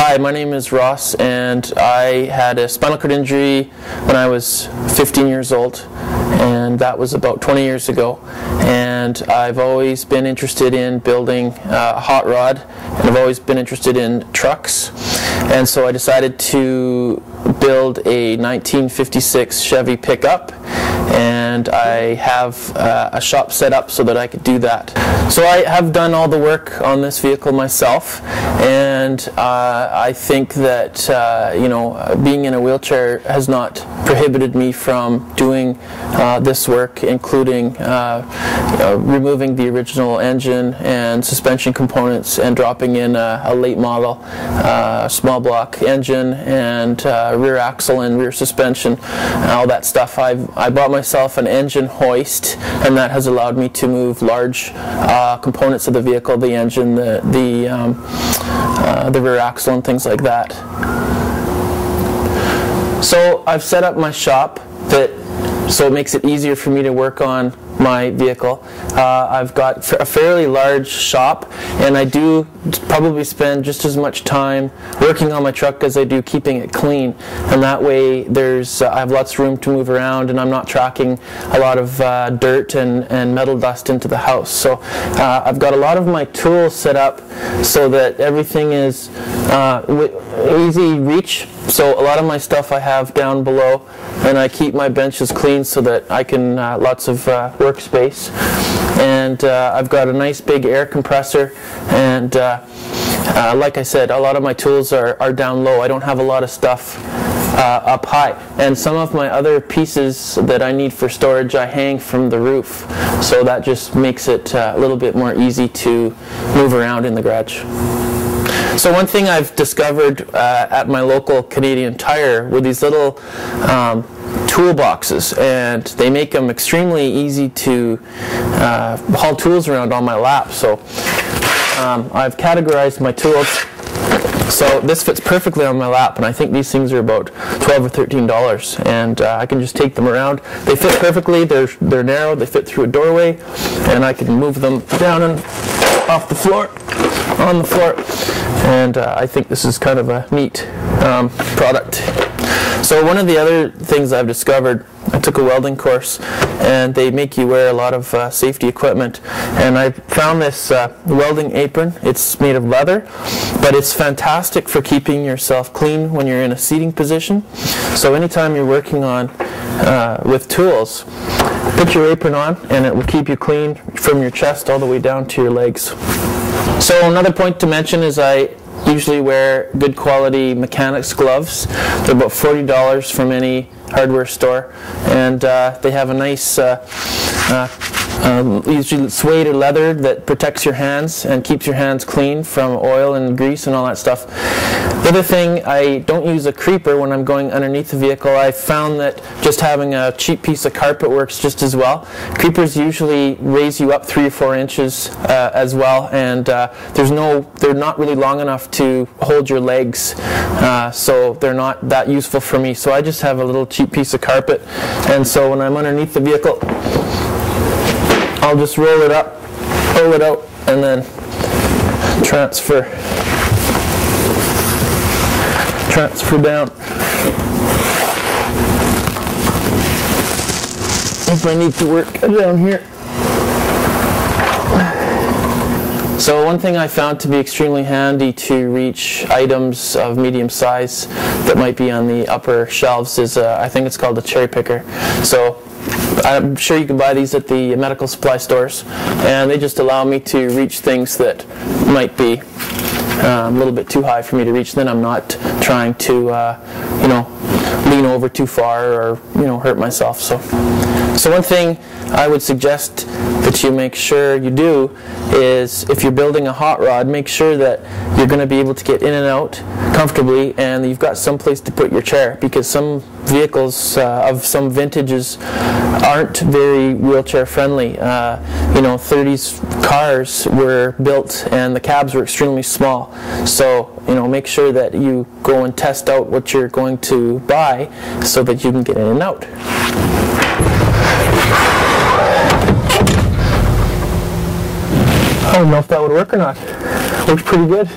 Hi, my name is Ross, and I had a spinal cord injury when I was 15 years old, and that was about 20 years ago. And I've always been interested in building a hot rod, and I've always been interested in trucks. And so I decided to build a 1956 Chevy pickup, and I have a shop set up so that I could do that. So I have done all the work on this vehicle myself, and I think that being in a wheelchair has not prohibited me from doing this work, including removing the original engine and suspension components and dropping in a late model small block engine and rear axle and rear suspension and all that stuff. I bought myself an engine hoist, and that has allowed me to move large components of the vehicle, the engine, the rear axle and things like that. So I've set up my shop so it makes it easier for me to work on my vehicle. I've got a fairly large shop, and I do probably spend just as much time working on my truck as I do keeping it clean, and that way I have lots of room to move around, and I'm not tracking a lot of dirt and metal dust into the house. So I've got a lot of my tools set up so that everything is easy reach. So a lot of my stuff I have down below, and I keep my benches clean so that I can lots of workspace. And I've got a nice big air compressor, and like I said, a lot of my tools are down low. I don't have a lot of stuff up high, and some of my other pieces that I need for storage I hang from the roof, so that just makes it a little bit more easy to move around in the garage. So one thing I've discovered at my local Canadian Tire were these little toolboxes, and they make them extremely easy to haul tools around on my lap. So I've categorized my tools. So this fits perfectly on my lap, and I think these things are about $12 or $13, and I can just take them around. They fit perfectly. They're narrow. They fit through a doorway, and I can move them down and off the floor, on the floor, and I think this is kind of a neat product. So one of the other things I've discovered, I took a welding course, and they make you wear a lot of safety equipment, and I found this welding apron. It's made of leather, but it's fantastic for keeping yourself clean when you're in a seating position. So anytime you're working on with tools, put your apron on, and it will keep you clean from your chest all the way down to your legs. So another point to mention is I usually wear good quality mechanics gloves. They're about $40 from any hardware store, and they have a nice usually suede or leather that protects your hands and keeps your hands clean from oil and grease and all that stuff. The other thing, I don't use a creeper when I'm going underneath the vehicle. I found that just having a cheap piece of carpet works just as well. Creepers usually raise you up 3 or 4 inches as well, and they're not really long enough to hold your legs, so they're not that useful for me. So I just have a little cheap piece of carpet, and so when I'm underneath the vehicle, I'll just roll it up, pull it out, and then transfer down if I need to work down here. So one thing I found to be extremely handy to reach items of medium size that might be on the upper shelves is I think it's called a cherry picker. So I'm sure you can buy these at the medical supply stores, and they just allow me to reach things that might be a little bit too high for me to reach. Then I'm not trying to lean over too far or hurt myself. So one thing I would suggest that you make sure you do is, if you're building a hot rod, make sure that you're going to be able to get in and out comfortably, and you've got some place to put your chair, because some vehicles of some vintages aren't very wheelchair friendly. 30s cars were built and the cabs were extremely small. So make sure that you go and test out what you're going to buy so that you can get in and out. I don't know if that would work or not. Works pretty good.